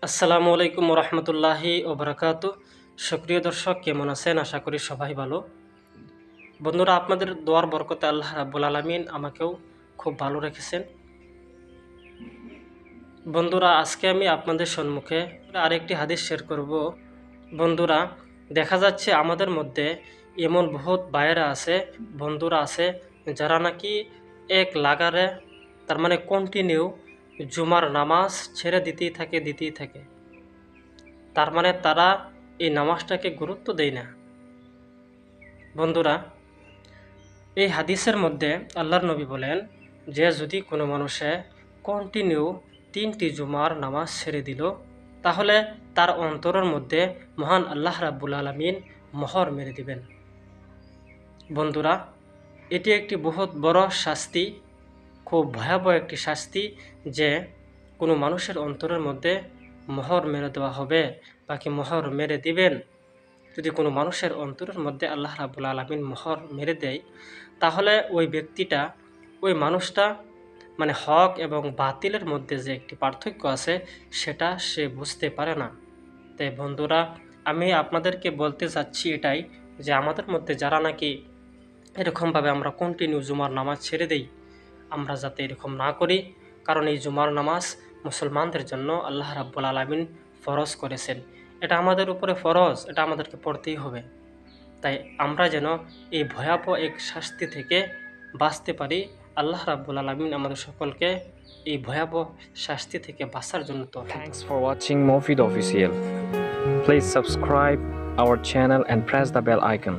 আসসালামু আলাইকুম রহমতুল্লাহি ওবরাকাতু। সুপ্রিয় দর্শক, কেমন আছেন? আশা করি সবাই ভালো। বন্ধুরা, আপনাদের দোয়ার বরকতে আল্লাহ রাব্বুল আলামিন আমাকেও খুব ভালো রেখেছেন। বন্ধুরা, আজকে আমি আপনাদের সম্মুখে আরেকটি হাদিস শেয়ার করব। বন্ধুরা, দেখা যাচ্ছে আমাদের মধ্যে এমন বহুত ভাইয়েরা আছে, বন্ধুরা আছে, যারা নাকি এক লাগারে, তার মানে কন্টিনিউ জুমার নামাজ ছেড়ে দিতেই থাকে। তার মানে তারা এই নামাজটাকে গুরুত্ব দেয় না। বন্ধুরা, এই হাদিসের মধ্যে আল্লাহর নবী বলেন যে যদি কোনো মানুষে কন্টিনিউ 3টি জুমার নামাজ ছেড়ে দিল, তাহলে তার অন্তরের মধ্যে মহান আল্লাহ রাব্বুল আলামিন মোহর মেরে দিবেন। বন্ধুরা, এটি একটি বহুত বড় শাস্তি, খুব ভয়াবহ একটি শাস্তি, যে কোনো মানুষের অন্তরের মধ্যে মোহর মেরে দেওয়া হবে বা কি মোহর মেরে দিবেন। যদি কোনো মানুষের অন্তরের মধ্যে আল্লাহ রাব্বুল আলামিন মোহর মেরে দেয়, তাহলে ওই ব্যক্তিটা, ওই মানুষটা মানে হক এবং বাতিলের মধ্যে যে একটি পার্থক্য আছে সেটা সে বুঝতে পারে না। তাই বন্ধুরা, আমি আপনাদেরকে বলতে চাচ্ছি এটাই, যে আমাদের মধ্যে যারা নাকি এরকমভাবে আমরা কন্টিনিউ জুমার নামাজ ছেড়ে দেই, আমরা যাতে এরকম না করি। কারণ এই জুমার নামাজ মুসলমানদের জন্য আল্লাহ রাব্বুল আলামিন ফরজ করেছেন। এটা আমাদের উপরে ফরজ, এটা আমাদেরকে পড়তেই হবে। তাই আমরা যেন এই ভয়াবহ এক শাস্তি থেকে বাঁচতে পারি। আল্লাহ রাব্বুল আলামিন আমাদের সকলকে এই ভয়াবহ শাস্তি থেকে বাঁচার জন্য তৌফিক দান। Thanks for watching Mofid Official. Please subscribe our channel and press the bell icon.